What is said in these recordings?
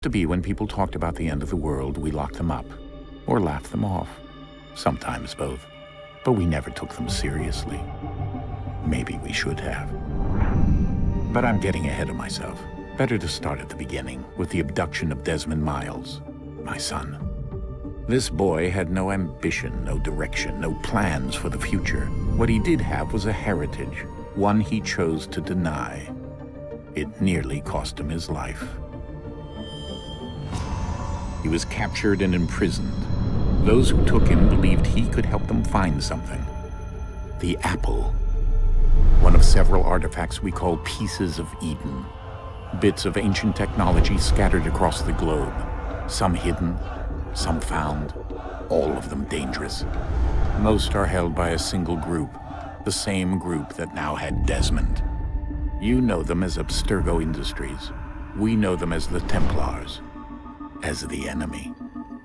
to be when people talked about the end of the world, we locked them up or laughed them off. Sometimes both. But we never took them seriously. Maybe we should have. But I'm getting ahead of myself. Better to start at the beginning, with the abduction of Desmond Miles, my son. This boy had no ambition, no direction, no plans for the future. What he did have was a heritage, one he chose to deny. It nearly cost him his life. He was captured and imprisoned. Those who took him believed he could help them find something. The apple. One of several artifacts we call pieces of Eden. Bits of ancient technology scattered across the globe. Some hidden, some found, all of them dangerous. Most are held by a single group, the same group that now had Desmond. You know them as Abstergo Industries. We know them as the Templars, as the enemy.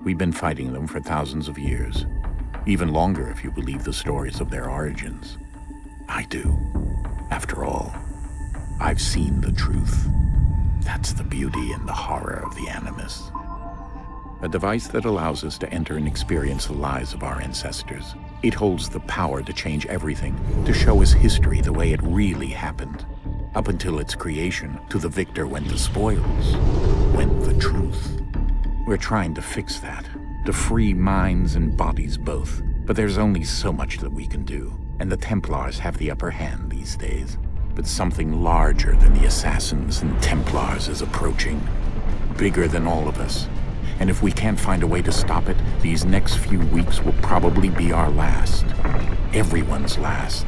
We've been fighting them for thousands of years, even longer if you believe the stories of their origins. I do. After all, I've seen the truth. That's the beauty and the horror of the Animus. A device that allows us to enter and experience the lives of our ancestors. It holds the power to change everything, to show us history the way it really happened. Up until its creation, to the victor went the spoils, went the truth. We're trying to fix that, to free minds and bodies both. But there's only so much that we can do, and the Templars have the upper hand these days. But something larger than the Assassins and Templars is approaching, bigger than all of us. And if we can't find a way to stop it, these next few weeks will probably be our last. Everyone's last.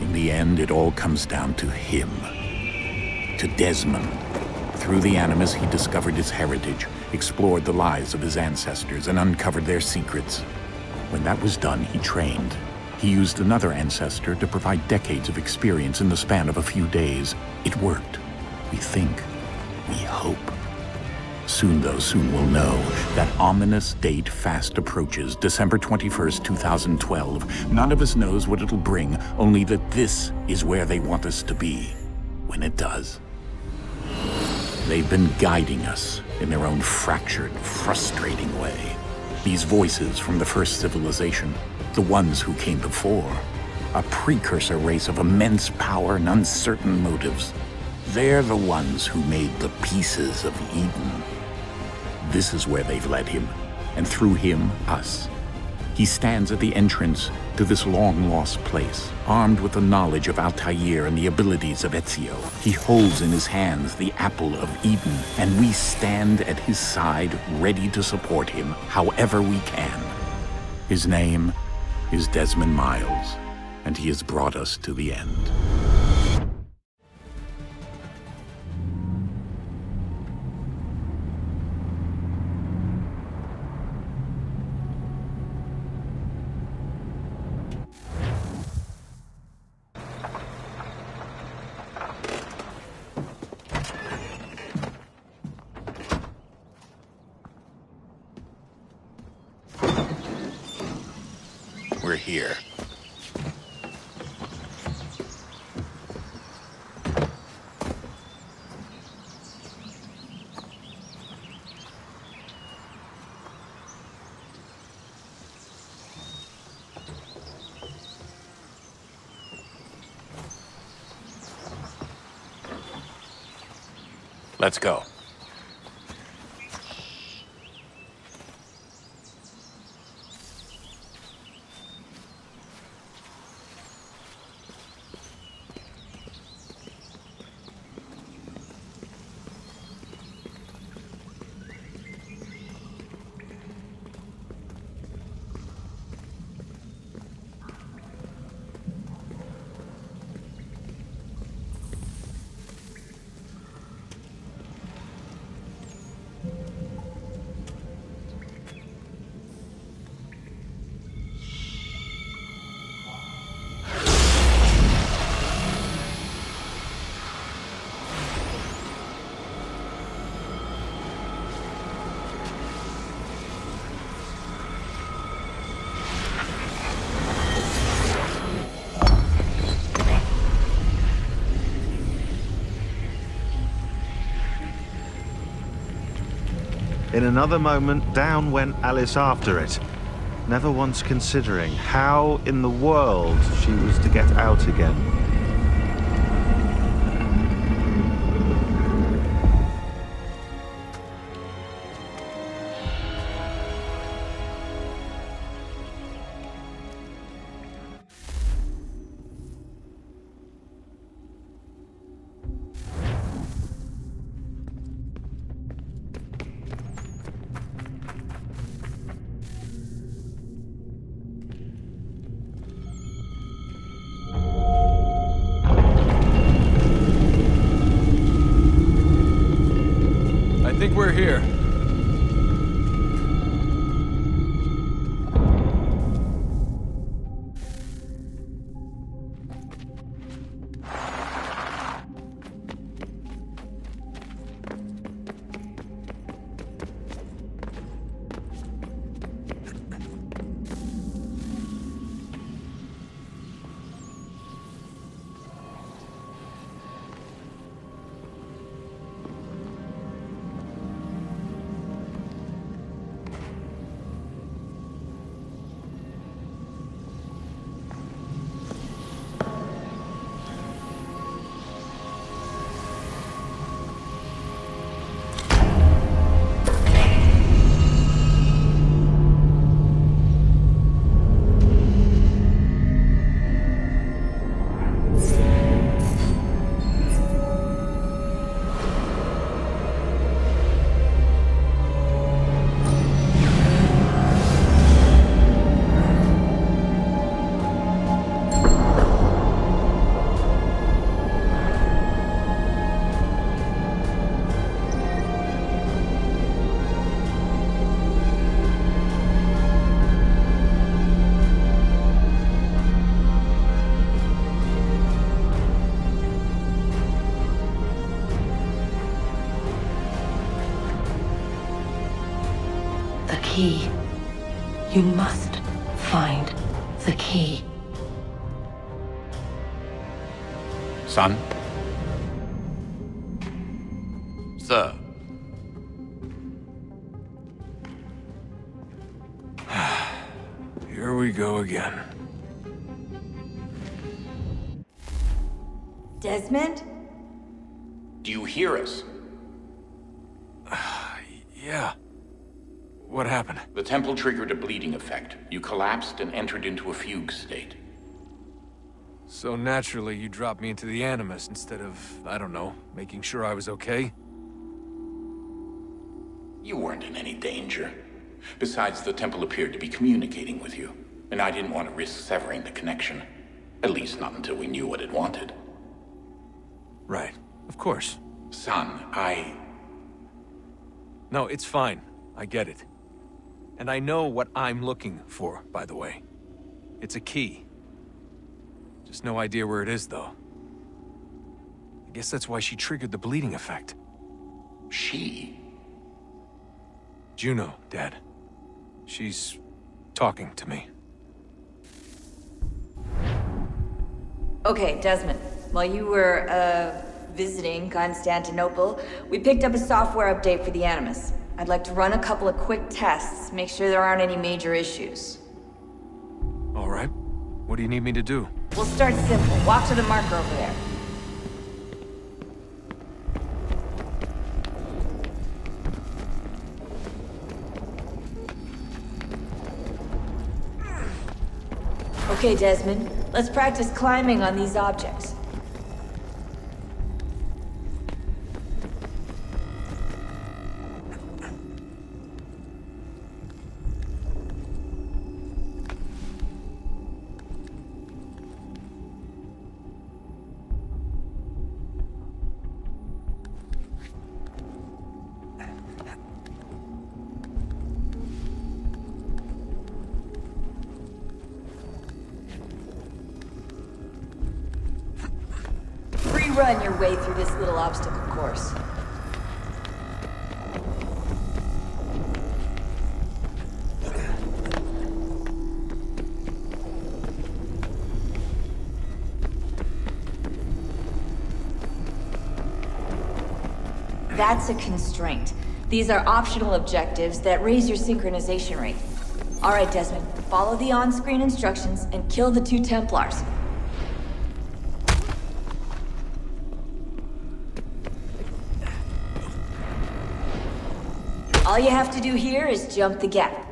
In the end, it all comes down to him. To Desmond. Through the Animus, he discovered his heritage, explored the lives of his ancestors, and uncovered their secrets. When that was done, he trained. He used another ancestor to provide decades of experience in the span of a few days. It worked. We think. We hope. Soon, though, soon we'll know. That ominous date fast approaches, December 21st, 2012. None of us knows what it'll bring, only that this is where they want us to be, when it does. They've been guiding us in their own fractured, frustrating way. These voices from the first civilization, the ones who came before, a precursor race of immense power and uncertain motives. They're the ones who made the pieces of Eden. This is where they've led him, and through him, us. He stands at the entrance to this long-lost place, armed with the knowledge of Altair and the abilities of Ezio. He holds in his hands the apple of Eden, and we stand at his side, ready to support him however we can. His name is Desmond Miles, and he has brought us to the end. We're here. Let's go. In another moment, down went Alice after it, never once considering how in the world she was to get out again. I think we're here. Key. You must find the key. Son? Sir. Here we go again. Desmond? Do you hear us? Yeah. What happened? The temple triggered a bleeding effect. You collapsed and entered into a fugue state. So naturally, you dropped me into the Animus instead of, I don't know, making sure I was okay? You weren't in any danger. Besides, the temple appeared to be communicating with you, and I didn't want to risk severing the connection. At least not until we knew what it wanted. Right. Of course. Son, No, it's fine. I get it. And I know what I'm looking for, by the way. It's a key. Just no idea where it is, though. I guess that's why she triggered the bleeding effect. She? Juno, Dad. She's talking to me. Okay, Desmond. While you were, visiting Constantinople, we picked up a software update for the Animus. I'd like to run a couple of quick tests, make sure there aren't any major issues. All right. What do you need me to do? We'll start simple. Walk to the marker over there. Okay, Desmond. Let's practice climbing on these objects. Run your way through this little obstacle course. That's a constraint. These are optional objectives that raise your synchronization rate. Alright, Desmond, follow the on-screen instructions and kill the 2 Templars. All you have to do here is jump the gap.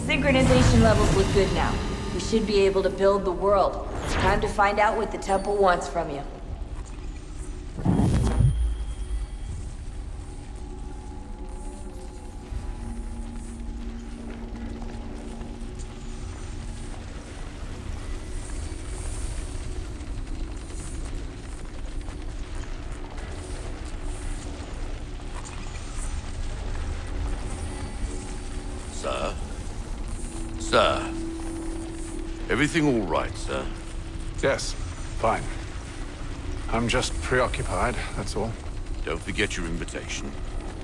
Synchronization levels look good now. We should be able to build the world. Time to find out what the temple wants from you. Sir? Sir? Everything all right, sir? Yes, fine. I'm just preoccupied, that's all. Don't forget your invitation.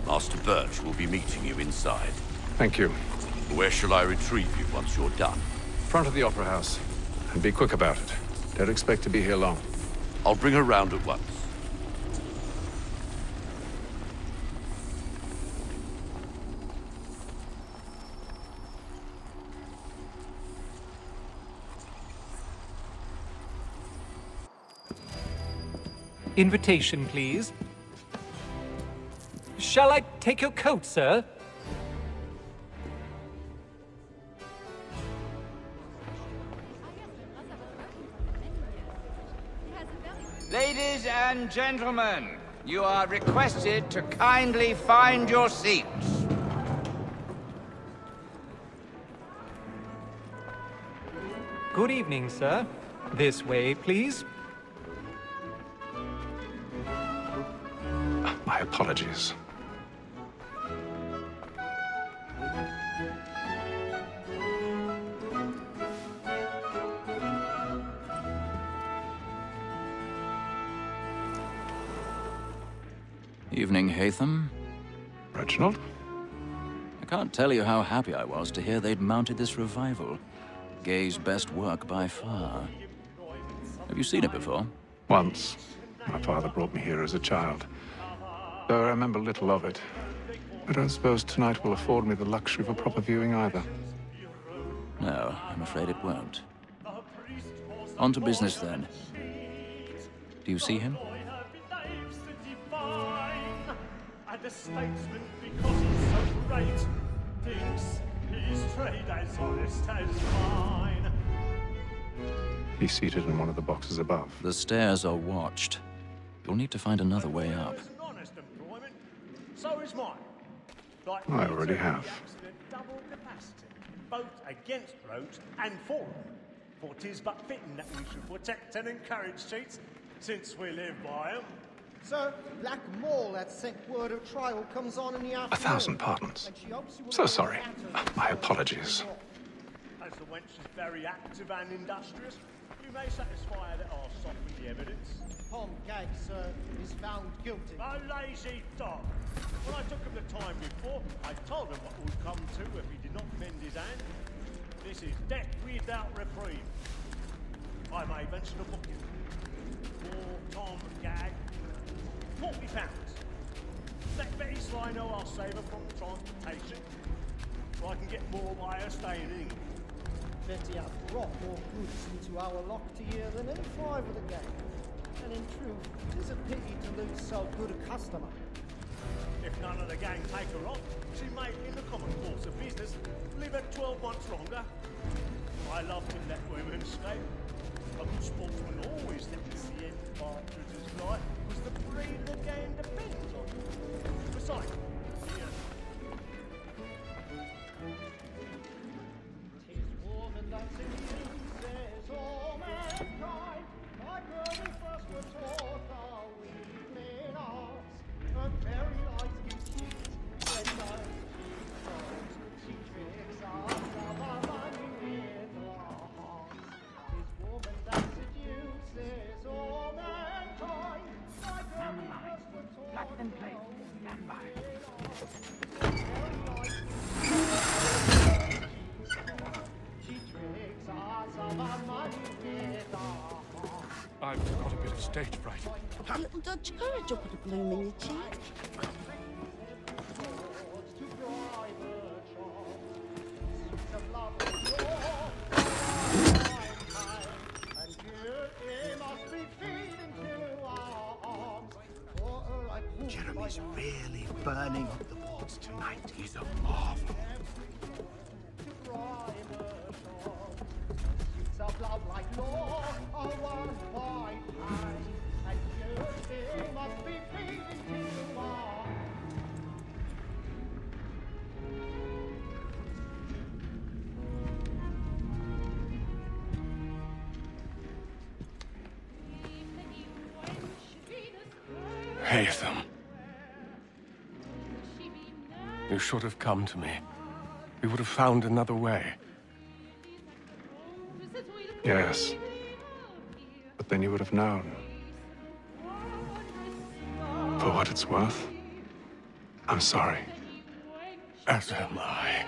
Master Birch will be meeting you inside. Thank you. Where shall I retrieve you once you're done? Front of the Opera House. And be quick about it. Don't expect to be here long. I'll bring her round at once. Invitation, please. Shall I take your coat, sir? Ladies and gentlemen, you are requested to kindly find your seats. Good evening, sir. This way, please. My apologies. Evening, Haytham. Reginald? I can't tell you how happy I was to hear they'd mounted this revival. Gay's best work by far. Have you seen it before? Once. My father brought me here as a child. Though I remember little of it. I don't suppose tonight will afford me the luxury of a proper viewing either. No, I'm afraid it won't. On to business then. Do you see him? The statesman, because he's so great, thinks his trade as honest as mine. He's seated in one of the boxes above. The stairs are watched. You'll need to find another way up. Honest employment, so is mine. Like I already have. Double capacity, both against roads and for them. For 'tis but fitting that we should protect and encourage cheats, since we live by them. Sir, Black Mall that sent word of trial comes on in the afternoon. 1,000 pardons. So sorry. My apologies. As the wench is very active and industrious, we may satisfy her that I'll soften the evidence. Tom Gag, sir, is found guilty. A lazy dog. When I took him the time before, I told him what would come to if he did not mend his hand. This is death without reprieve. I may venture to book him. For Tom Gag, £40. Let Betty Sly know I'll save her from transportation, so I can get more by her staying in England. Betty have brought more goods into our lock to year than any five of the gang. And in truth, it is a pity to lose so good a customer. If none of the gang take her on, she may, in the common course of business, live at 12 months longer. I love to let women escape. A good sportsman always thinks the end partridge's life was the breed the game depends on. Besides, stage fright. A little dodge courage will put a bloom in your cheek. Jeremy's really burning up the boards tonight. He's a marvel. Haytham. You should have come to me. We would have found another way. Yes. But then you would have known. For what it's worth, I'm sorry. As am I.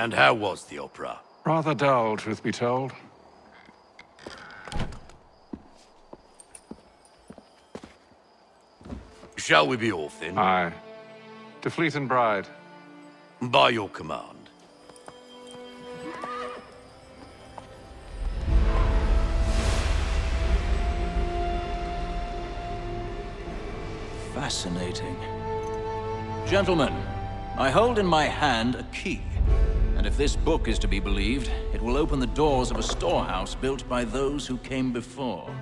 And how was the opera? Rather dull, truth be told. Shall we be off then? Aye. To Fleet and Bride. By your command. Fascinating. Gentlemen, I hold in my hand a key. And if this book is to be believed, it will open the doors of a storehouse built by those who came before.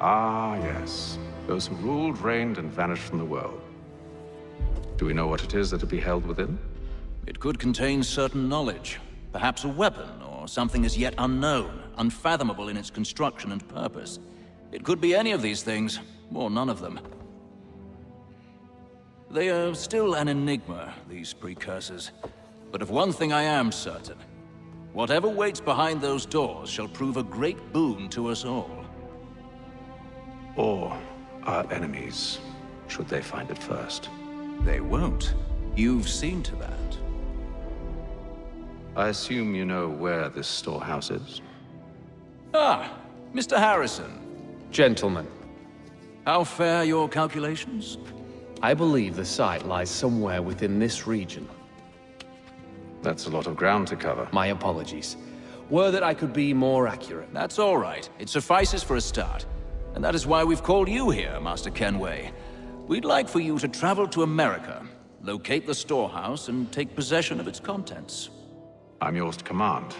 Ah, yes. Those who ruled, reigned, and vanished from the world. Do we know what it is that will be held within? It could contain certain knowledge. Perhaps a weapon, or something as yet unknown, unfathomable in its construction and purpose. It could be any of these things, or none of them. They are still an enigma, these precursors. But of one thing I am certain. Whatever waits behind those doors shall prove a great boon to us all. Or our enemies, should they find it first. They won't. You've seen to that. I assume you know where this storehouse is? Ah, Mr. Harrison. Gentlemen. How fare your calculations? I believe the site lies somewhere within this region. That's a lot of ground to cover. My apologies. Were that I could be more accurate. That's all right. It suffices for a start. And that is why we've called you here, Master Kenway. We'd like for you to travel to America, locate the storehouse, and take possession of its contents. I'm yours to command,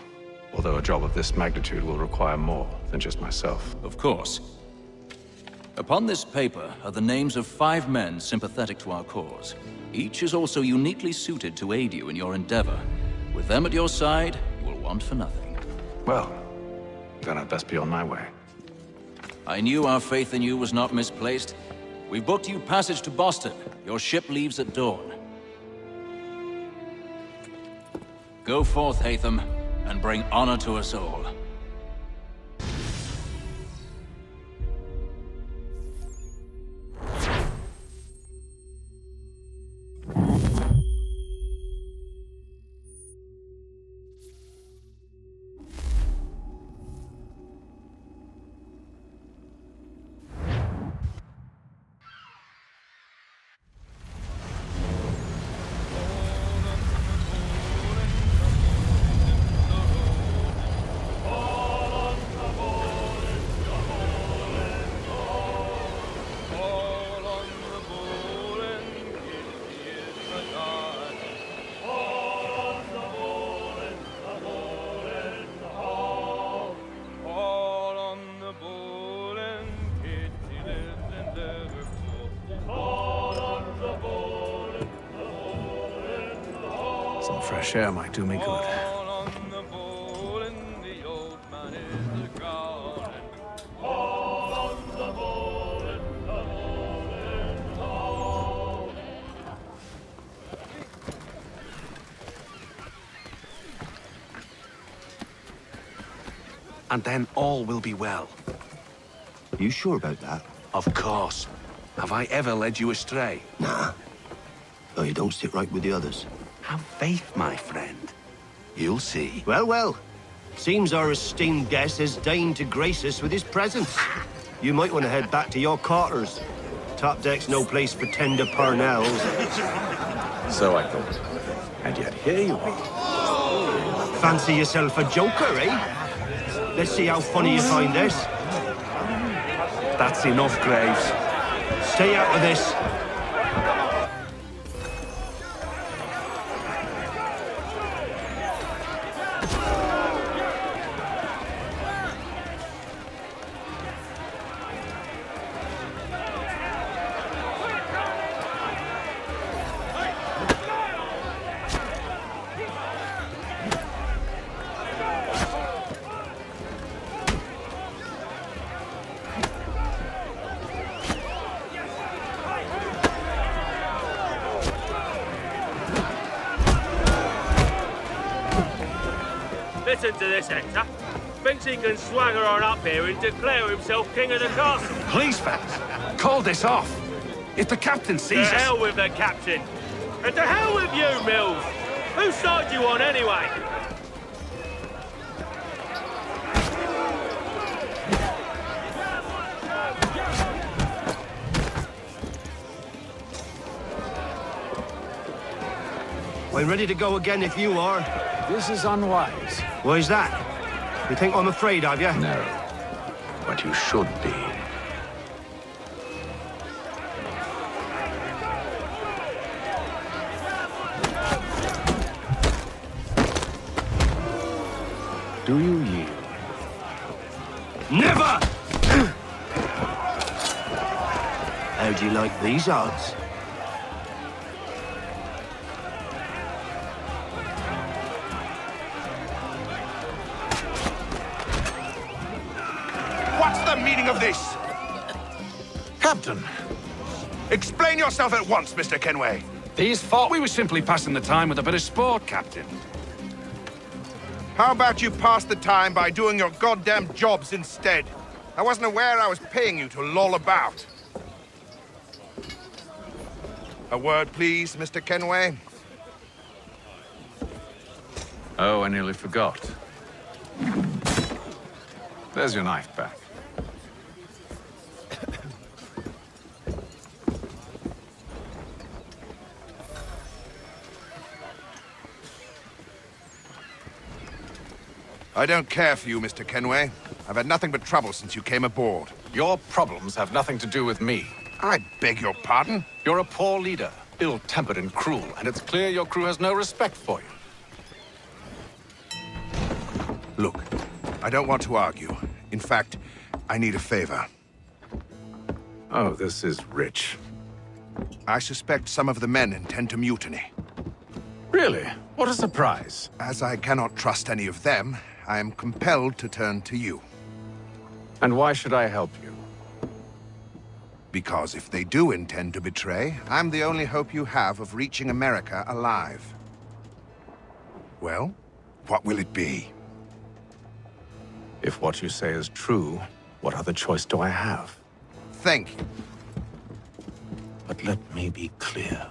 although a job of this magnitude will require more than just myself. Of course. Upon this paper are the names of 5 men sympathetic to our cause. Each is also uniquely suited to aid you in your endeavor. With them at your side, you will want for nothing. Well, then I'd best be on my way. I knew our faith in you was not misplaced. We've booked you passage to Boston. Your ship leaves at dawn. Go forth, Hatham, and bring honor to us all. Some fresh air might do me good. And then all will be well. You sure about that? Of course. Have I ever led you astray? Nah. Though you don't sit right with the others. Have faith, my friend. You'll see. Well, well. Seems our esteemed guest has deigned to grace us with his presence. You might want to head back to your quarters. Top deck's no place for tender parnells. So I thought. And yet here you are. Fancy yourself a joker, eh? Let's see how funny you find this. That's enough, Graves. Stay out of this. Listen to this, Hector. Thinks he can swagger on up here and declare himself king of the castle. Please, fellas, call this off. If the captain sees us... To hell with the captain. And to hell with you, Mills. Whose side you on, anyway? I'm ready to go again if you are. This is unwise. Why's that? You think I'm afraid of you? No. But you should be. Do you yield? Never! How do you like these odds? What's the meaning of this? Captain! Explain yourself at once, Mr. Kenway. These thought we were simply passing the time with a bit of sport, Captain. How about you pass the time by doing your goddamn jobs instead? I wasn't aware I was paying you to loll about. A word, please, Mr. Kenway. Oh, I nearly forgot. There's your knife back. I don't care for you, Mr. Kenway. I've had nothing but trouble since you came aboard. Your problems have nothing to do with me. I beg your pardon? You're a poor leader, ill-tempered and cruel, and it's clear your crew has no respect for you. Look, I don't want to argue. In fact, I need a favor. Oh, this is rich. I suspect some of the men intend to mutiny. Really? What a surprise. As I cannot trust any of them, I am compelled to turn to you. And why should I help you? Because if they do intend to betray, I'm the only hope you have of reaching America alive. Well, what will it be? If what you say is true, what other choice do I have? Thank you. But let me be clear.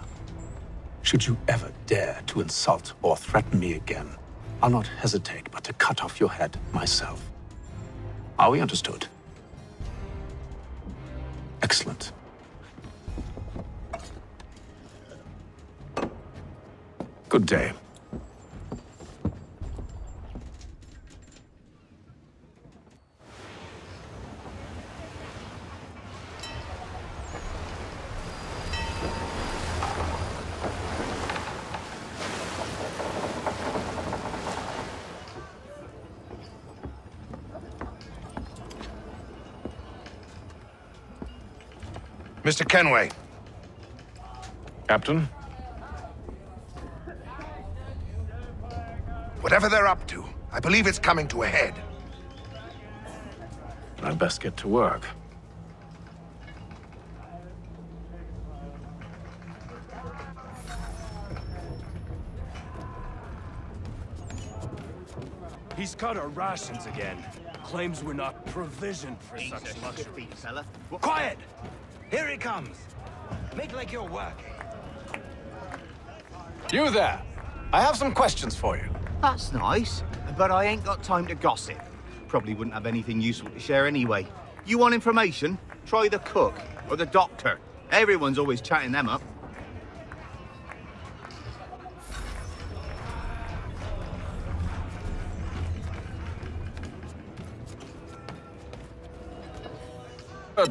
Should you ever dare to insult or threaten me again, I'll not hesitate but to cut off your head myself. Are we understood? Excellent. Good day. Mr. Kenway. Captain? Whatever they're up to, I believe it's coming to a head. I'd best get to work. He's cut our rations again. Claims we're not provisioned for such luxury. Fella. Quiet! Here he comes. Make like you're working. You there! I have some questions for you. That's nice, but I ain't got time to gossip. Probably wouldn't have anything useful to share anyway. You want information? Try the cook or the doctor. Everyone's always chatting them up.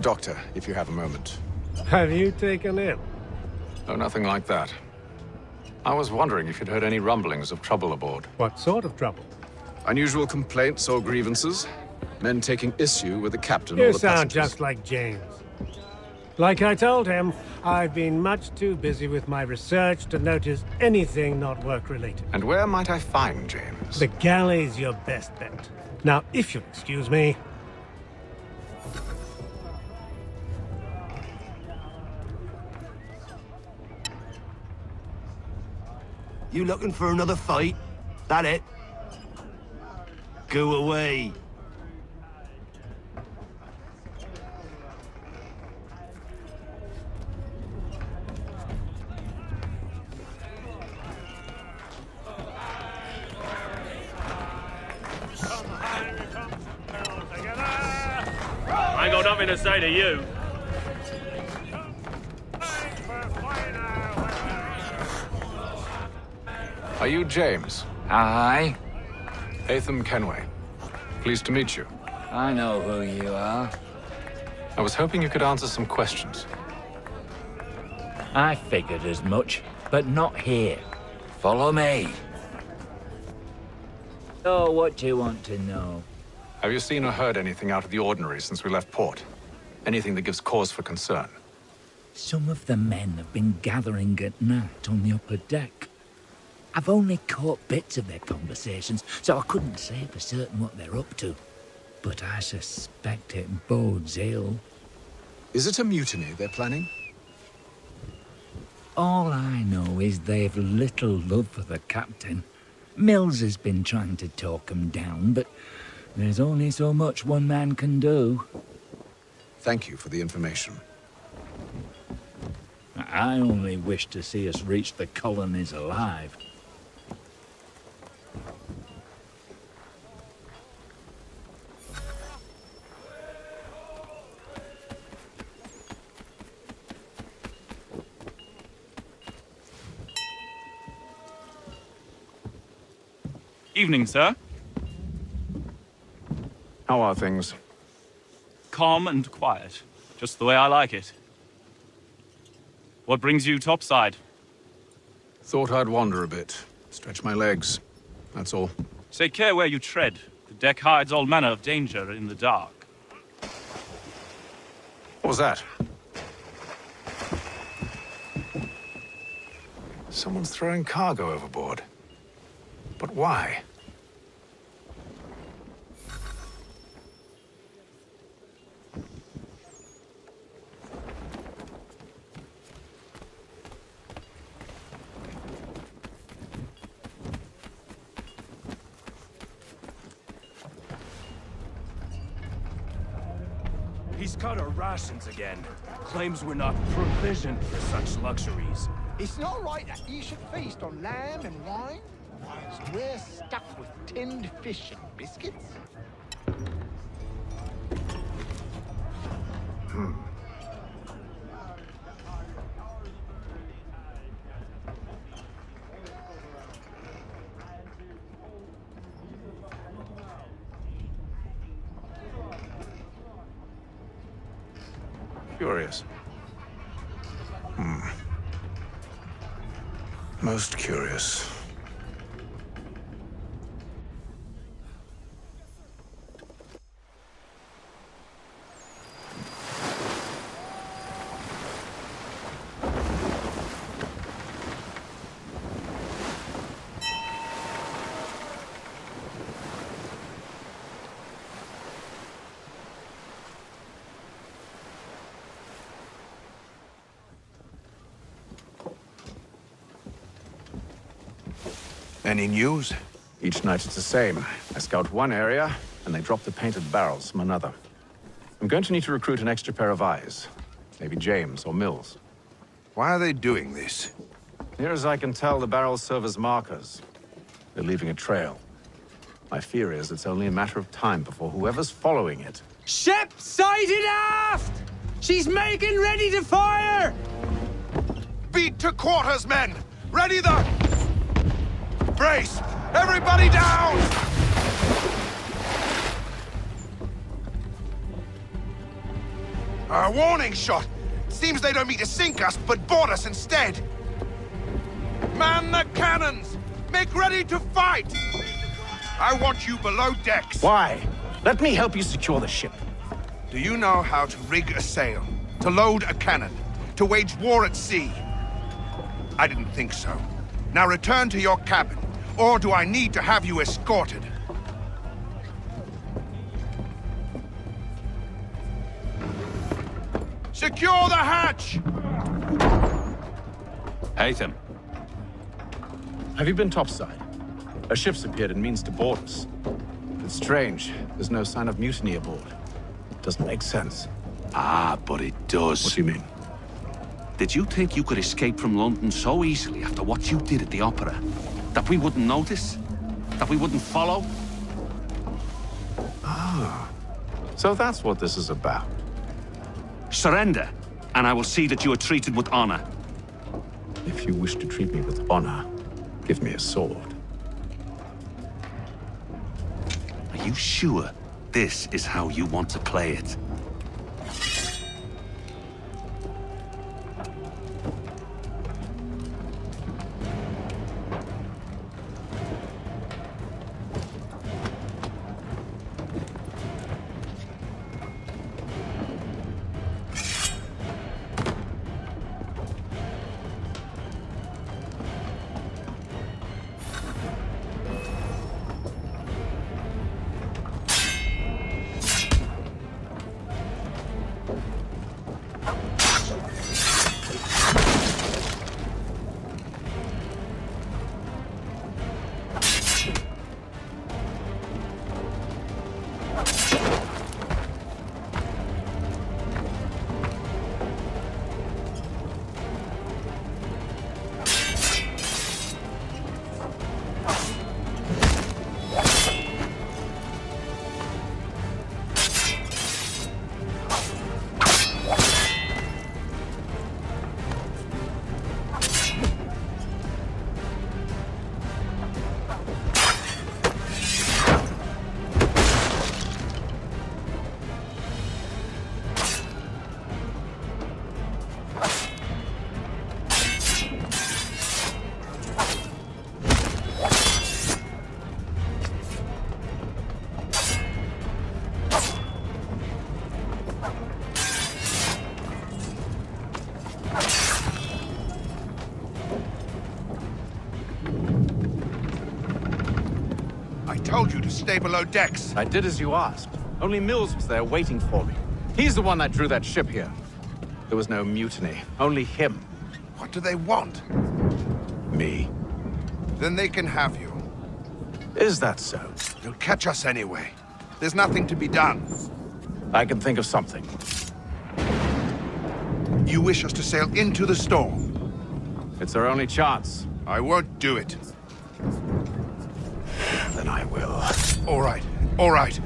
Doctor, if you have a moment. Have you taken ill? No, nothing like that. I was wondering if you'd heard any rumblings of trouble aboard. What sort of trouble? Unusual complaints or grievances? Men taking issue with the captain You or the sound passengers? just like James. Like I told him, I've been much too busy with my research to notice anything not work-related. And where might I find James? The galley's your best bet. Now, if you'll excuse me... You looking for another fight? That it? Go away. I ain't got nothing to say to you. Are you James? Aye. Atham Kenway. Pleased to meet you. I know who you are. I was hoping you could answer some questions. I figured as much, but not here. Follow me. So, what do you want to know? Have you seen or heard anything out of the ordinary since we left port? Anything that gives cause for concern? Some of the men have been gathering at night on the upper deck. I've only caught bits of their conversations, so I couldn't say for certain what they're up to. But I suspect it bodes ill. Is it a mutiny they're planning? All I know is they've little love for the captain. Mills has been trying to talk him down, but there's only so much one man can do. Thank you for the information. I only wish to see us reach the colonies alive. Evening, sir. How are things? Calm and quiet. Just the way I like it. What brings you topside? Thought I'd wander a bit. Stretch my legs. That's all. Take care where you tread. The deck hides all manner of danger in the dark. What was that? Someone's throwing cargo overboard. But why? He's cut our rations again. Claims we're not provisioned for such luxuries. It's not right that you should feast on lamb and wine, whilst we're stuffed with tinned fish and biscuits. Curious. Most curious. Any news? Each night it's the same. I scout one area, and they drop the painted barrels from another. I'm going to need to recruit an extra pair of eyes. Maybe James or Mills. Why are they doing this? Near as I can tell, the barrels serve as markers. They're leaving a trail. My fear is it's only a matter of time before whoever's following it... Ship sighted aft! She's making ready to fire! Beat to quarters, men! Ready the... Brace! Everybody down! A warning shot! Seems they don't mean to sink us, but board us instead! Man the cannons! Make ready to fight! I want you below decks! Why? Let me help you secure the ship. Do you know how to rig a sail? To load a cannon? To wage war at sea? I didn't think so. Now return to your cabin. Or do I need to have you escorted? Secure the hatch! Haytham. Have you been topside? A ship's appeared and means to board us. It's strange. There's no sign of mutiny aboard. Doesn't make sense. Ah, but it does. What do you mean? Did you think you could escape from London so easily after what you did at the opera? That we wouldn't notice? That we wouldn't follow? Ah. So that's what this is about. Surrender, and I will see that you are treated with honor. If you wish to treat me with honor, give me a sword. Are you sure this is how you want to play it? to stay below decks? I did as you asked. Only Mills was there waiting for me. He's the one that drew that ship here. There was no mutiny, only him. What do they want? Me. Then they can have you. Is that so? You'll catch us anyway. There's nothing to be done. I can think of something. You wish us to sail into the storm? It's our only chance. I won't do it. Then I will. All right, all right.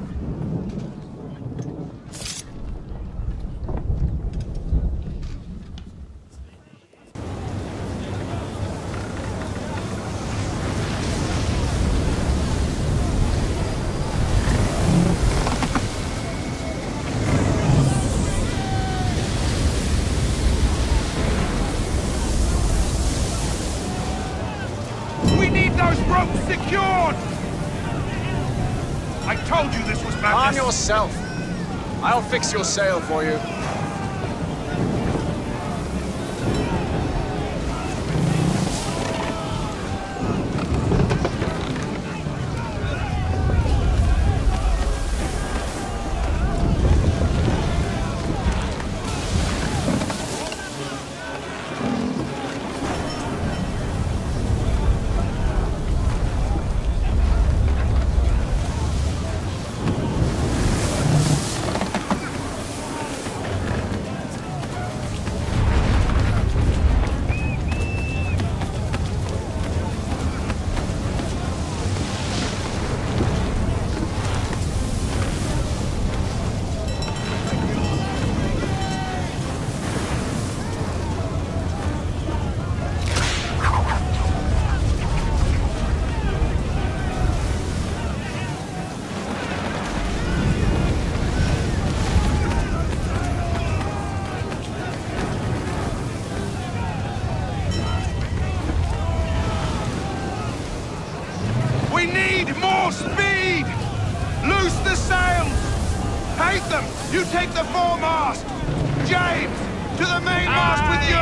Secured! I told you this was madness! Arm yourself! I'll fix your sail for you. We need more speed! Loose the sails! Hate them! You take the foremast! James, to the mainmast with you!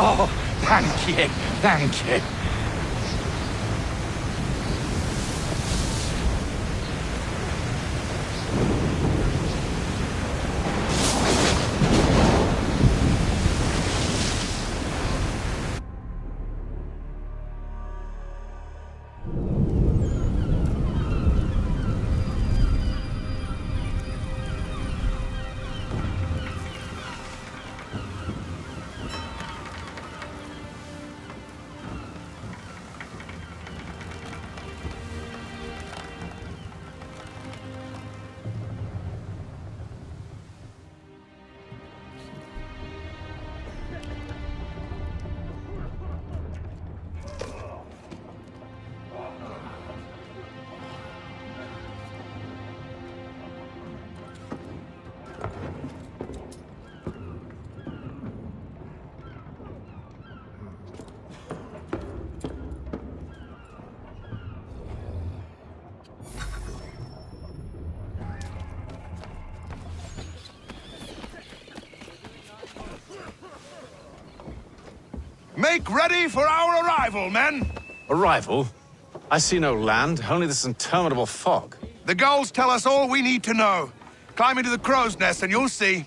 Oh, thank you, thank you. Make ready for our arrival, men! Arrival? I see no land, only this interminable fog. The gulls tell us all we need to know. Climb into the crow's nest and you'll see.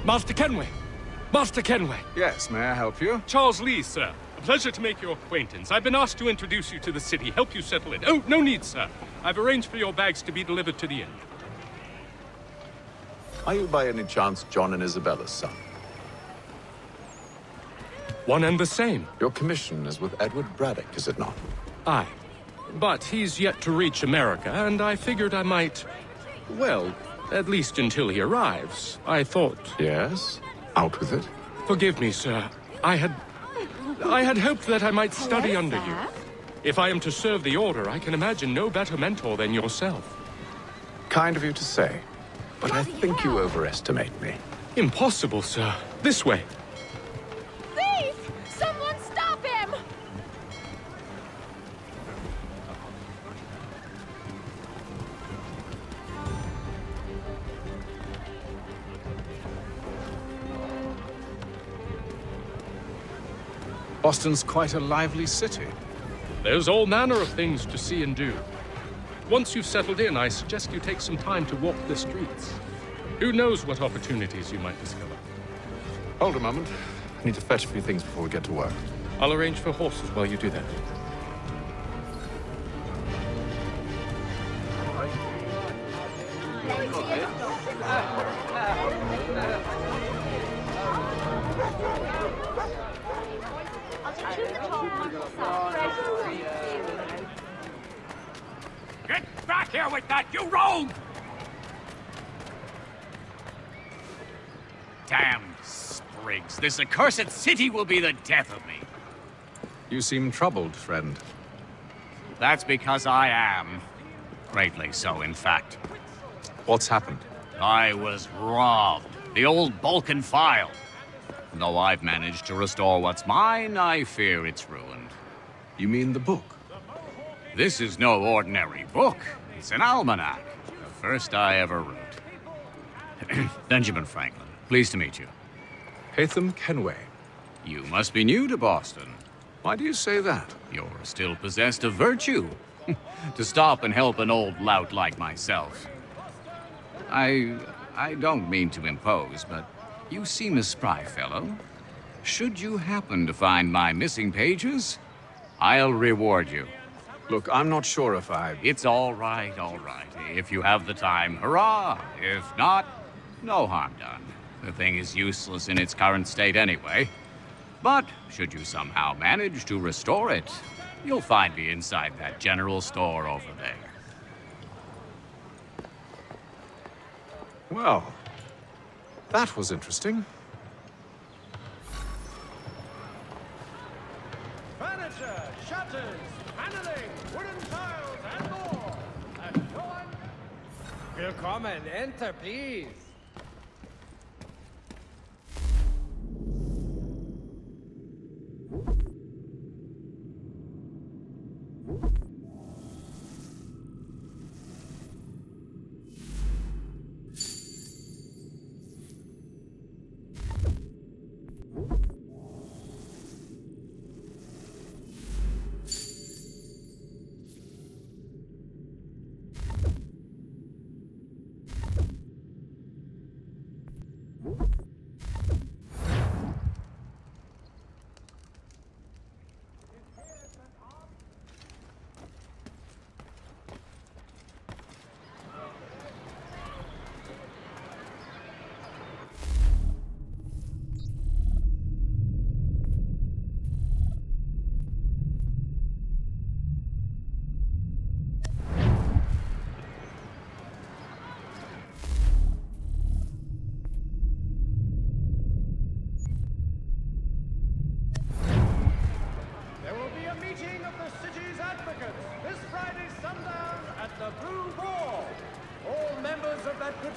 Master Kenway! Master Kenway! Yes, may I help you? Charles Lee, sir. A pleasure to make your acquaintance. I've been asked to introduce you to the city, help you settle in. Oh, no need, sir. I've arranged for your bags to be delivered to the inn. Are you by any chance John and Isabella's son? One and the same. Your commission is with Edward Braddock, is it not? Aye. But he's yet to reach America, and I figured I might... Well, at least until he arrives, I thought... Yes? Out with it. Forgive me, sir. I had hoped that I might study under you. If I am to serve the Order, I can imagine no better mentor than yourself. Kind of you to say, but I think you overestimate me. Impossible, sir. This way. Thief! Someone stop him! Boston's quite a lively city. There's all manner of things to see and do. Once you've settled in, I suggest you take some time to walk the streets. Who knows what opportunities you might discover. Hold a moment. I need to fetch a few things before we get to work. I'll arrange for horses while you do that. Get back here with that, you rogue! Damn sprigs, this accursed city will be the death of me. You seem troubled, friend. That's because I am. Greatly so, in fact. What's happened? I was robbed. The old Balkan file. Though I've managed to restore what's mine, I fear it's ruined. You mean the book? This is no ordinary book. It's an almanac. The first I ever wrote. Benjamin Franklin, pleased to meet you. Haytham Kenway. You must be new to Boston. Why do you say that? You're still possessed of virtue. To stop and help an old lout like myself. I don't mean to impose, but you seem a spry fellow. Should you happen to find my missing pages, I'll reward you. Look, I'm not sure if It's all right, all right. If you have the time, hurrah! If not, no harm done. The thing is useless in its current state anyway. But should you somehow manage to restore it, you'll find me inside that general store over there. Well, that was interesting. Furniture, shutters, paneling, wooden tiles, and more. And no one... Willkommen, enter, please.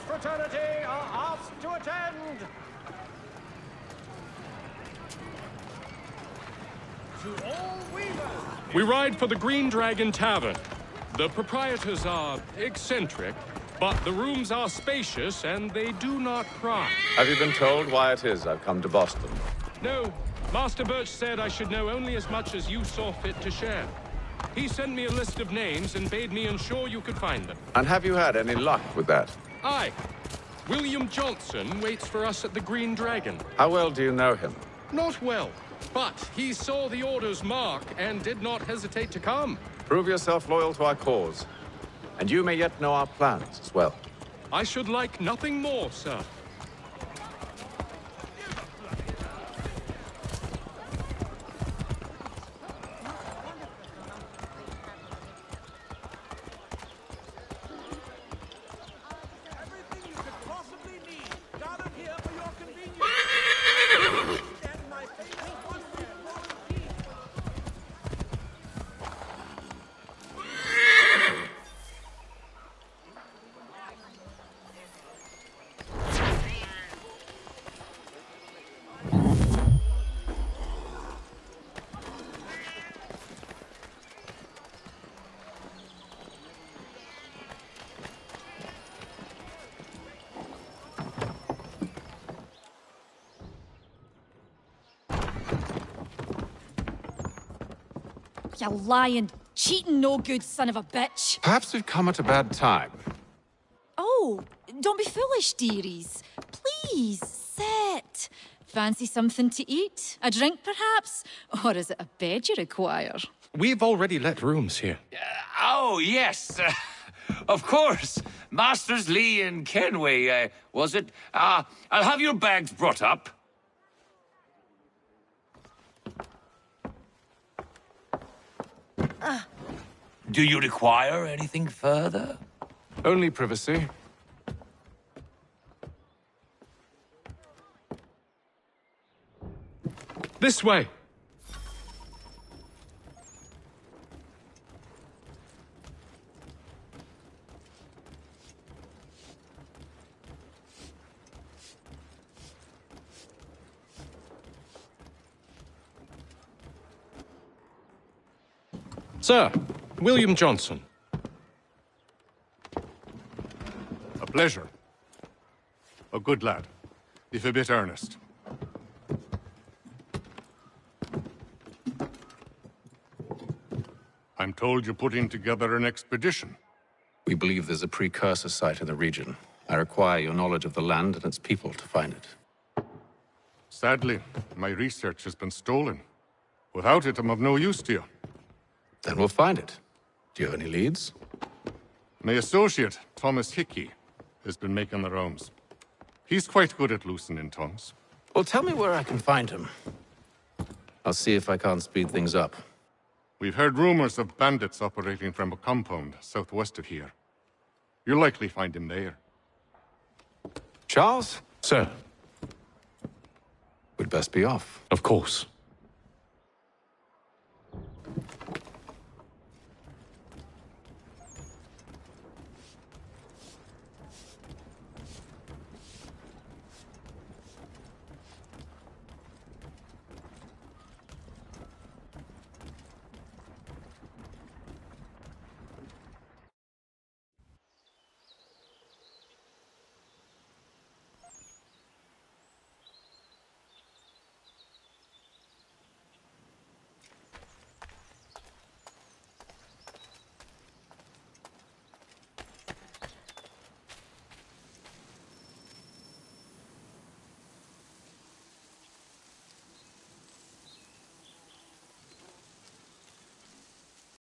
Fraternity are asked to attend. To all weavers. We ride for the Green Dragon Tavern. The proprietors are eccentric, but the rooms are spacious and they do not pry. Have you been told why it is I've come to Boston? No. Master Birch said I should know only as much as you saw fit to share. He sent me a list of names and bade me ensure you could find them. And have you had any luck with that? Aye. William Johnson waits for us at the Green Dragon. How well do you know him? Not well, but he saw the order's mark and did not hesitate to come. Prove yourself loyal to our cause, and you may yet know our plans as well. I should like nothing more, sir. You lying, cheating, no good son of a bitch. Perhaps we've come at a bad time. Oh, don't be foolish, dearies. Please, sit. Fancy something to eat? A drink, perhaps? Or is it a bed you require? We've already let rooms here. Oh, yes. Of course. Masters Lee and Kenway, was it? I'll have your bags brought up. Do you require anything further? Only privacy. This way. Sir, William Johnson. A pleasure. A good lad, if a bit earnest. I'm told you're putting together an expedition. We believe there's a precursor site in the region. I require your knowledge of the land and its people to find it. Sadly, my research has been stolen. Without it, I'm of no use to you. Then we'll find it. Do you have any leads? My associate, Thomas Hickey, has been making the rounds. He's quite good at loosening tongues. Well, tell me where I can find him. I'll see if I can't speed things up. We've heard rumors of bandits operating from a compound southwest of here. You'll likely find him there. Charles? Sir. We'd best be off. Of course.